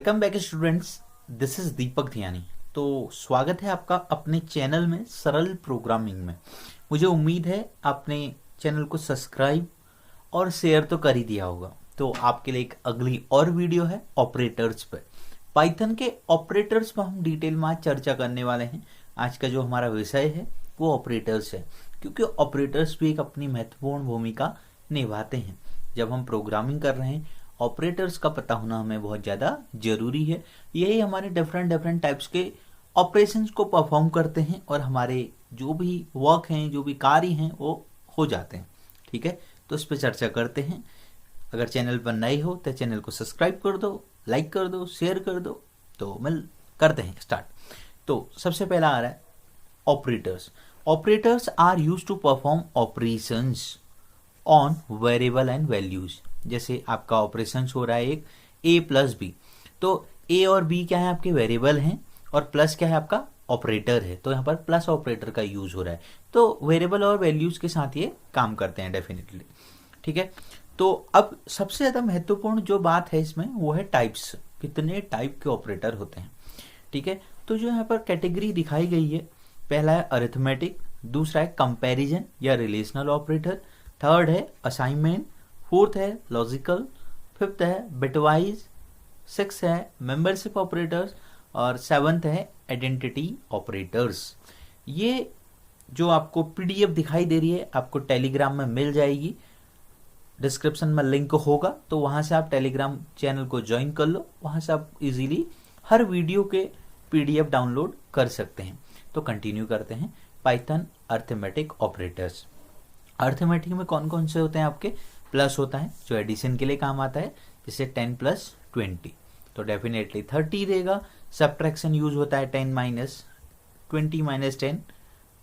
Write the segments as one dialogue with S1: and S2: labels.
S1: Welcome back students, this is Deepak Dhiyani. तो स्वागत है आपका अपने चैनल में सरल प्रोग्रामिंग में। मुझे उम्मीद है आपने चैनल को सब्सक्राइब और शेयर तो कर ही दिया होगा। तो आपके लिए एक अगली और वीडियो है ऑपरेटर्स पे। पाइथन के ऑपरेटर्स पर हम डिटेल में आज चर्चा करने वाले हैं। आज का जो हमारा विषय है वो ऑपरेटर्स है, क्योंकि ऑपरेटर्स भी एक अपनी महत्वपूर्ण भूमिका निभाते हैं। जब हम प्रोग्रामिंग कर रहे हैं, ऑपरेटर्स का पता होना हमें बहुत ज़्यादा जरूरी है। यही हमारे डिफरेंट टाइप्स के ऑपरेशंस को परफॉर्म करते हैं और हमारे जो भी वर्क हैं, जो भी कार्य हैं, वो हो जाते हैं। ठीक है, तो इस पर चर्चा करते हैं। अगर चैनल पर नए हो तो चैनल को सब्सक्राइब कर दो, लाइक कर दो, शेयर कर दो। तो मिल करते हैं स्टार्ट। तो सबसे पहला आ रहा है operators. Operators are use to perform operations on variable and values. जैसे आपका ऑपरेशन हो रहा है एक a प्लस बी, तो a और b क्या है, आपके वेरिएबल हैं, और प्लस क्या है, आपका ऑपरेटर है। तो यहाँ पर प्लस ऑपरेटर का यूज हो रहा है। तो वेरिएबल और वैल्यूज के साथ ये काम करते हैं डेफिनेटली। ठीक है, तो अब सबसे ज्यादा महत्वपूर्ण जो बात है इसमें वो है टाइप्स। कितने टाइप के ऑपरेटर होते हैं। ठीक है, तो जो यहाँ पर कैटेगरी दिखाई गई है, पहला है अरिथमेटिक, दूसरा है कंपैरिजन या रिलेशनल ऑपरेटर, थर्ड है असाइनमेंट, फोर्थ है लॉजिकल, फिफ्थ है बिटवाइज, सिक्स है मेंबरशिप ऑपरेटर्स और सेवंथ है आइडेंटिटी ऑपरेटर्स। ये जो आपको पीडीएफ दिखाई दे रही है आपको टेलीग्राम में मिल जाएगी। डिस्क्रिप्शन में लिंक होगा, तो वहां से आप टेलीग्राम चैनल को ज्वाइन कर लो। वहां से आप इजीली हर वीडियो के पीडीएफ डाउनलोड कर सकते हैं। तो कंटिन्यू करते हैं। Python arithmetic operators. अरिथमेटिक में कौन कौन से होते हैं आपके? प्लस होता है जो एडिशन के लिए काम आता है, जैसे 10 प्लस 20 तो डेफिनेटली 30 देगा। सब्ट्रैक्शन यूज होता है 10 माइनस 20 माइनस 10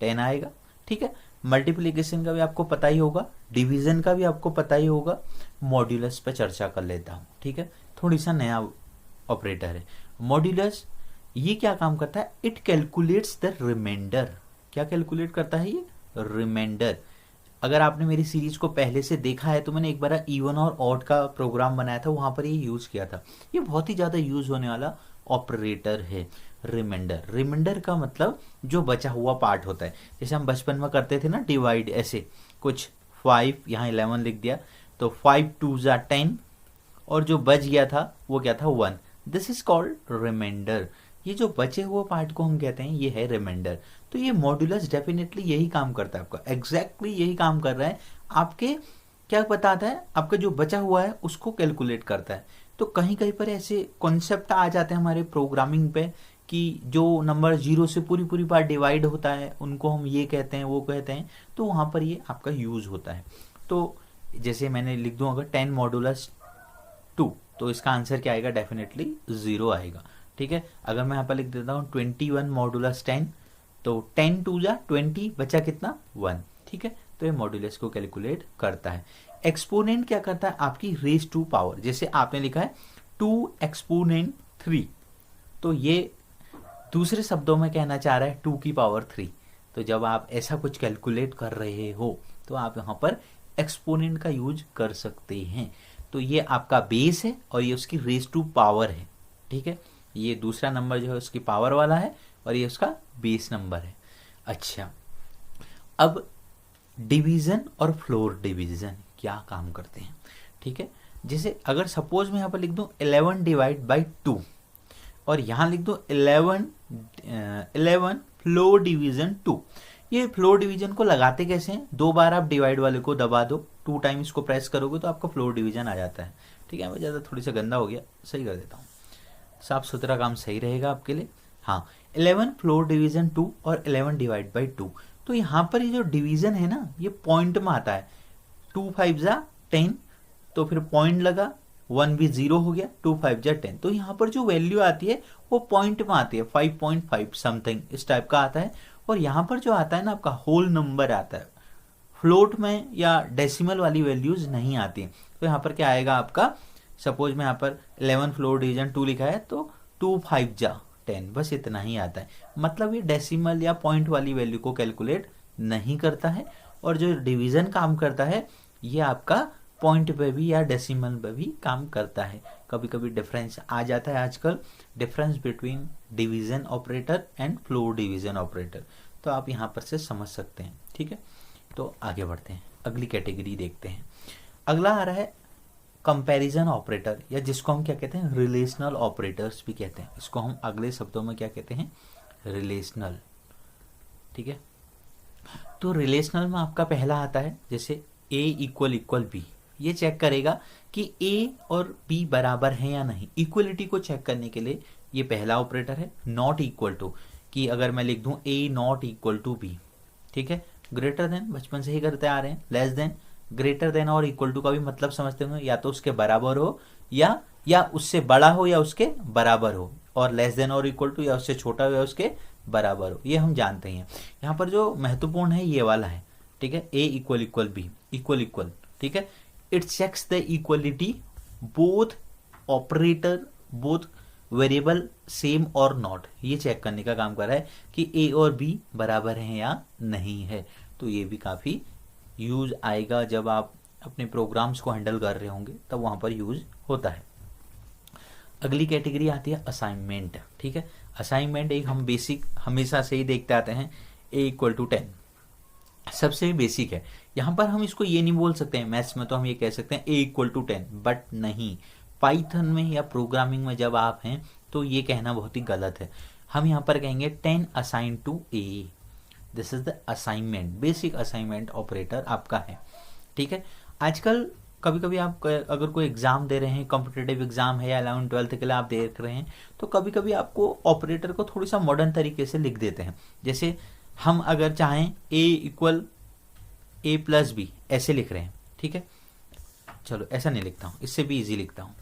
S1: 10 आएगा। ठीक है, मल्टीप्लीकेशन का भी आपको पता ही होगा, डिवीजन का भी आपको पता ही होगा। मॉड्यूलस पे चर्चा कर लेता हूँ। ठीक है, थोड़ी सा नया ऑपरेटर है मॉड्यूलस। ये क्या काम करता है? It calculates the reminder. क्या कैलकुलेट करता है ये? रिमाइंडर। अगर आपने मेरी सीरीज को पहले से देखा है तो मैंने एक बार इवन और ऑड का प्रोग्राम बनाया था, वहां पर ये यूज किया था। ये बहुत ही ज्यादा यूज होने वाला ऑपरेटर है रिमाइंडर। रिमाइंडर का मतलब जो बचा हुआ पार्ट होता है। जैसे हम बचपन में करते थे ना डिवाइड, ऐसे कुछ 5 यहाँ 11 लिख दिया, तो 5 2 जा 10 और जो बच गया था वो क्या था? 1। This is called reminder. ये जो बचे हुए पार्ट को हम कहते हैं ये है रिमाइंडर। तो ये मॉड्यूलस डेफिनेटली यही काम करता है, आपका एग्जैक्टली यही काम कर रहा है। आपके क्या बताता है? आपका जो बचा हुआ है उसको कैलकुलेट करता है। तो कहीं कहीं पर ऐसे कॉन्सेप्ट आ जाते हैं हमारे प्रोग्रामिंग पे कि जो नंबर 0 से पूरी पूरी बार डिवाइड होता है उनको हम ये कहते हैं, वो कहते हैं। तो वहां पर ये आपका यूज होता है। तो जैसे मैंने लिख दूं अगर 10 मॉड्यूलस 2, तो इसका आंसर क्या आएगा? डेफिनेटली 0 आएगा। ठीक है, अगर मैं यहाँ पर लिख देता हूँ 21 मॉड्यूलस 10, तो 10 2 जा 20, बचा कितना? 1। ठीक है, तो ये मॉड्यूलस को कैलकुलेट करता है। एक्सपोनेंट क्या करता है? आपकी रेज टू पावर। जैसे आपने लिखा है 2 एक्सपोनेंट 3, तो ये दूसरे शब्दों में कहना चाह रहा है 2 की पावर 3। तो जब आप ऐसा कुछ कैलकुलेट कर रहे हो तो आप यहाँ पर एक्सपोनेंट का यूज कर सकते हैं। तो ये आपका बेस है और ये उसकी रेज टू पावर है। ठीक है, ये दूसरा नंबर जो है उसकी पावर वाला है और ये उसका बेस नंबर है। अच्छा, अब डिवीजन और फ्लोर डिवीजन क्या काम करते हैं? ठीक है, जैसे अगर सपोज मैं यहाँ पर लिख दूं 11 डिवाइड बाई 2 और यहाँ लिख दूं 11 फ्लोर डिवीजन 2। ये फ्लोर डिवीजन को लगाते कैसे हैं? 2 बार आप डिवाइड वाले को दबा दो, 2 टाइम इसको प्रेस करोगे तो आपका फ्लोर डिवीजन आ जाता है। ठीक है, मैं ज़्यादा थोड़ी सा गंदा हो गया, सही कर देता हूँ, साफ सुथरा काम सही रहेगा आपके लिए। हाँ, 11 फ्लोर डिवीजन 2 और 11 डिवाइड बाई 2। तो यहाँ पर ये जो डिवीजन है ना, ये पॉइंट में आता है। 2 5 जा 10, तो फिर पॉइंट लगा, 1 भी 0 हो गया, 2 5 जा 10। तो यहाँ पर जो वैल्यू आती है वो पॉइंट में आती है, 5.5 समथिंग इस टाइप का आता है। और यहाँ पर जो आता है ना आपका होल नंबर आता है, फ्लोट में या डेसिमल वाली वैल्यूज नहीं आती। तो यहाँ पर क्या आएगा आपका? सपोज में यहाँ पर 11 फ्लोर डिवीजन 2 लिखा है, तो 2 5 जा 10, बस इतना ही आता है। मतलब ये डेसिमल या पॉइंट वाली वैल्यू को कैलकुलेट नहीं करता है। और जो डिवीजन काम करता है ये आपका पॉइंट पे भी या डेसिमल पे भी काम करता है। कभी कभी डिफरेंस आ जाता है आजकल, difference between division operator and floor division operator, तो आप यहाँ पर से समझ सकते हैं। ठीक है, तो आगे बढ़ते हैं, अगली कैटेगरी देखते हैं। अगला आ रहा है कंपैरिजन ऑपरेटर, या जिसको हम क्या कहते हैं, रिलेशनल ऑपरेटर्स भी कहते हैं। इसको हम अगले शब्दों में क्या कहते हैं, रिलेशनल। ठीक है, तो रिलेशनल में आपका पहला आता है जैसे a इक्वल इक्वल बी, ये चेक करेगा कि a और b बराबर है या नहीं। इक्वलिटी को चेक करने के लिए ये पहला ऑपरेटर है। नॉट इक्वल टू, कि अगर मैं लिख दूं a not equal to b, ठीक है। ग्रेटर देन बचपन से ही करते आ रहे हैं। लेस देन, ग्रेटर देन और इक्वल टू का भी मतलब समझते होंगे, या तो उसके बराबर हो या उससे बड़ा हो या उसके बराबर हो, और लेस देन और इक्वल टू या उससे छोटा हो या उसके बराबर हो, ये हम जानते हैं। यहाँ पर जो महत्वपूर्ण है ये वाला है, ठीक है, a equal equal B equal equal, ठीक है। It checks the equality both operator, both variable same और नॉट, ये चेक करने का काम कर रहा है कि a और b बराबर हैं या नहीं है। तो ये भी काफ़ी यूज आएगा जब आप अपने प्रोग्राम्स को हैंडल कर रहे होंगे, तब वहाँ पर यूज होता है। अगली कैटेगरी आती है असाइनमेंट। ठीक है, असाइनमेंट एक हम बेसिक हमेशा से ही देखते आते हैं, a इक्वल टू 10 सबसे बेसिक है। यहाँ पर हम इसको ये नहीं बोल सकते हैं, मैथ्स में तो हम ये कह सकते हैं a इक्वल टू 10, बट नहीं, पाइथन में या प्रोग्रामिंग में जब आप हैं तो ये कहना बहुत ही गलत है। हम यहाँ पर कहेंगे 10 assign to a, this is the assignment, basic assignment operator आपका है। ठीक है, आजकल कभी कभी आप अगर कोई एग्जाम दे रहे हैं, कॉम्पिटेटिव एग्जाम है या 11th-12th के लिए आप देख रहे हैं, तो कभी कभी आपको ऑपरेटर को थोड़ी सा मॉडर्न तरीके से लिख देते हैं। जैसे हम अगर चाहें a equal a plus B, ऐसे लिख रहे हैं। ठीक है, चलो ऐसा नहीं लिखता हूँ, इससे भी इजी लिखता हूँ,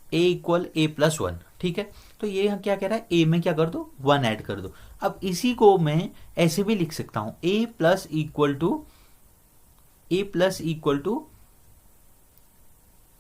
S1: a इक्वल a प्लस 1। ठीक है, तो ये क्या कह रहा है, a में क्या कर दो, 1 ऐड कर दो। अब इसी को मैं ऐसे भी लिख सकता हूँ, a प्लस इक्वल टू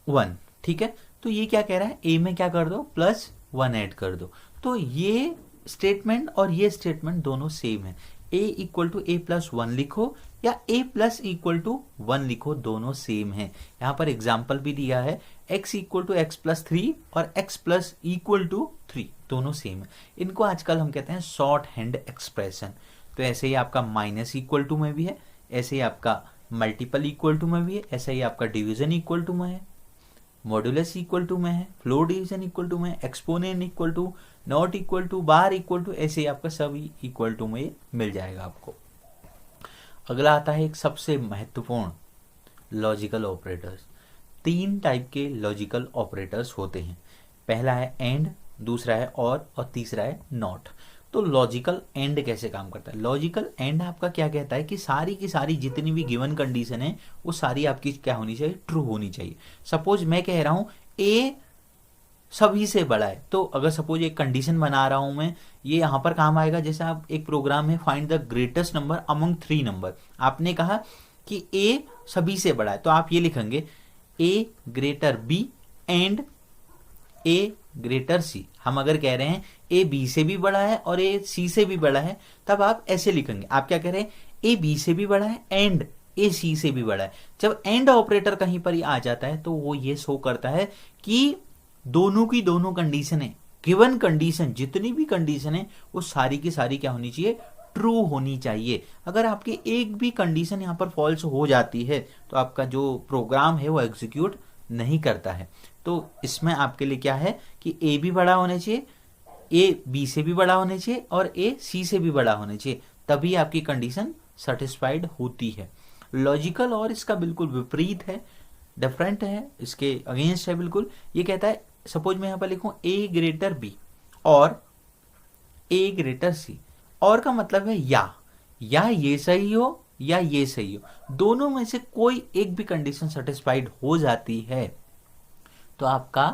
S1: 1। ठीक है, तो ये क्या कह रहा है, a में क्या कर दो, प्लस 1 ऐड कर दो। तो ये स्टेटमेंट और ये स्टेटमेंट दोनों सेम है। a equal to a plus 1 लिखो या a प्लस इक्वल टू 1 लिखो, दोनों सेम है। यहाँ पर एग्जाम्पल भी दिया है, x equal to X plus 3 और x प्लस इक्वल टू 3, दोनों सेम है। इनको आजकल हम कहते हैं शॉर्ट हैंड एक्सप्रेशन। तो ऐसे ही आपका माइनस इक्वल टू में भी है, ऐसे ही आपका मल्टीपल इक्वल टू में भी है, ऐसे ही आपका डिवीजन इक्वल टू में है, मॉड्यूलस इक्वल टू में है, फ्लोर डिवीजन इक्वल टू में है, exponent equal to, not equal to, bar equal to, ऐसे ही आपका सभी इक्वल टू में मिल जाएगा आपको। अगला आता है एक सबसे महत्वपूर्ण लॉजिकल ऑपरेटर्स। 3 टाइप के लॉजिकल ऑपरेटर्स होते हैं। पहला है एंड, दूसरा है और तीसरा है नॉट। तो लॉजिकल एंड कैसे काम करता है? लॉजिकल एंड आपका क्या कहता है कि सारी की सारी जितनी भी गिवन कंडीशन है वो सारी आपकी क्या होनी चाहिए, ट्रू होनी चाहिए। सपोज मैं कह रहा हूं ए सभी से बड़ा है, तो अगर सपोज एक कंडीशन बना रहा हूं मैं, ये यहां पर काम आएगा। जैसे आप एक प्रोग्राम है, find the greatest number among 3 number, आपने कहा कि ए सभी से बड़ा है, तो आप ये लिखेंगे A greater B and A greater C. हम अगर कह रहे हैं ए बी से भी बड़ा है और ए सी से भी बड़ा है, तब आप ऐसे लिखेंगे। आप क्या कह रहे हैं, ए बी से भी बड़ा है एंड ए सी से भी बड़ा है। जब एंड ऑपरेटर कहीं पर ही आ जाता है तो वो ये शो करता है कि दोनों की दोनों कंडीशन है, गिवन कंडीशन जितनी भी कंडीशन है वो सारी की सारी क्या होनी चाहिए, ट्रू होनी चाहिए। अगर आपकी एक भी कंडीशन यहाँ पर फॉल्स हो जाती है तो आपका जो प्रोग्राम है वो एग्जीक्यूट नहीं करता है। तो इसमें आपके लिए क्या है कि ए भी बड़ा होना चाहिए, ए बी से भी बड़ा होना चाहिए और ए सी से भी बड़ा होना चाहिए, तभी आपकी कंडीशन सेटिस्फाइड होती है। लॉजिकल और इसका बिल्कुल विपरीत है, डिफरेंट है, इसके अगेंस्ट है बिल्कुल। ये कहता है, सपोज मैं यहाँ पर लिखूं ए ग्रेटर बी और ए ग्रेटर सी, और का मतलब है या ये सही हो या ये सही हो, दोनों में से कोई एक भी कंडीशन सेटिस्फाइड हो जाती है तो आपका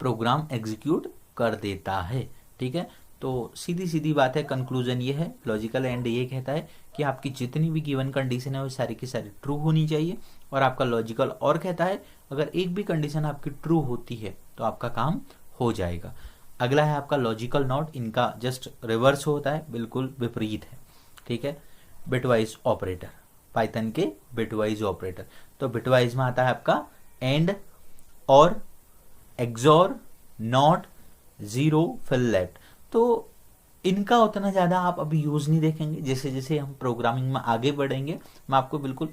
S1: प्रोग्राम एग्जीक्यूट कर देता है। ठीक है, तो सीधी सीधी बात है, कंक्लूजन ये है, लॉजिकल एंड ये कहता है कि आपकी जितनी भी गिवन कंडीशन है वो सारी की सारी ट्रू होनी चाहिए, और आपका लॉजिकल और कहता है अगर एक भी कंडीशन आपकी ट्रू होती है तो आपका काम हो जाएगा। अगला है आपका लॉजिकल नॉट, इनका जस्ट रिवर्स होता है, बिल्कुल विपरीत है। ठीक है, बिटवाइज ऑपरेटर, पाइथन के बिटवाइज ऑपरेटर। तो बिटवाइज में आता है आपका and, or, xor, not, zero, fill left. तो इनका उतना ज़्यादा आप अभी यूज़ नहीं देखेंगे। जैसे जैसे हम प्रोग्रामिंग में आगे बढ़ेंगे मैं आपको बिल्कुल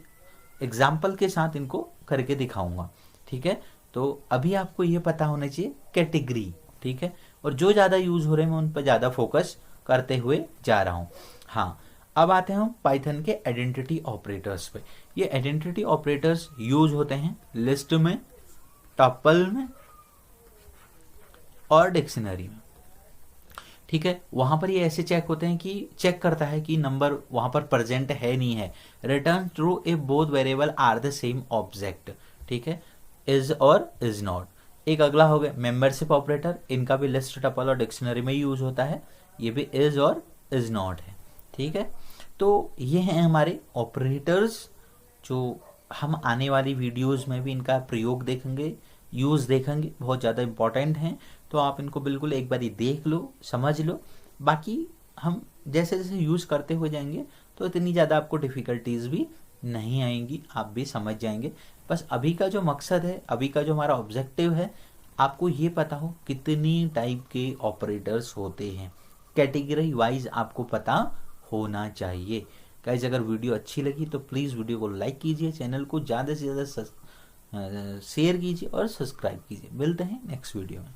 S1: एग्जाम्पल के साथ इनको करके दिखाऊंगा, ठीक है। तो अभी आपको ये पता होना चाहिए कैटेगरी, ठीक है, और जो ज़्यादा यूज़ हो रहे हैं मैं उन पर ज़्यादा फोकस करते हुए जा रहा हूँ। हाँ, अब आते हैं हम पाइथन के आइडेंटिटी ऑपरेटर्स पे। ये आइडेंटिटी ऑपरेटर्स यूज होते हैं लिस्ट में, टपल में और डिक्शनरी में, ठीक है। वहां पर ये ऐसे चेक होते हैं कि चेक करता है कि नंबर वहां पर प्रेजेंट है नहीं है। Return true if both variable are the same object, ठीक है, इज और इज नॉट। एक अगला हो गया मेंबरशिप ऑपरेटर, इनका भी लिस्ट, टपल और डिक्शनरी में यूज होता है। ये भी इज और इज नॉट है, ठीक है। तो ये हैं हमारे ऑपरेटर्स जो हम आने वाली वीडियोस में भी इनका प्रयोग देखेंगे, यूज़ देखेंगे, बहुत ज़्यादा इंपॉर्टेंट हैं। तो आप इनको बिल्कुल एक बार देख लो, समझ लो। बाकी हम जैसे जैसे यूज़ करते हुए जाएंगे तो इतनी ज़्यादा आपको डिफ़िकल्टीज भी नहीं आएंगी, आप भी समझ जाएंगे। बस अभी का जो मकसद है, अभी का जो हमारा ऑब्जेक्टिव है, आपको ये पता हो कितनी टाइप के ऑपरेटर्स होते हैं, कैटेगरी वाइज आपको पता होना चाहिए। गाइस, अगर वीडियो अच्छी लगी तो प्लीज़ वीडियो को लाइक कीजिए, चैनल को ज़्यादा से ज़्यादा शेयर कीजिए और सब्सक्राइब कीजिए। मिलते हैं नेक्स्ट वीडियो में।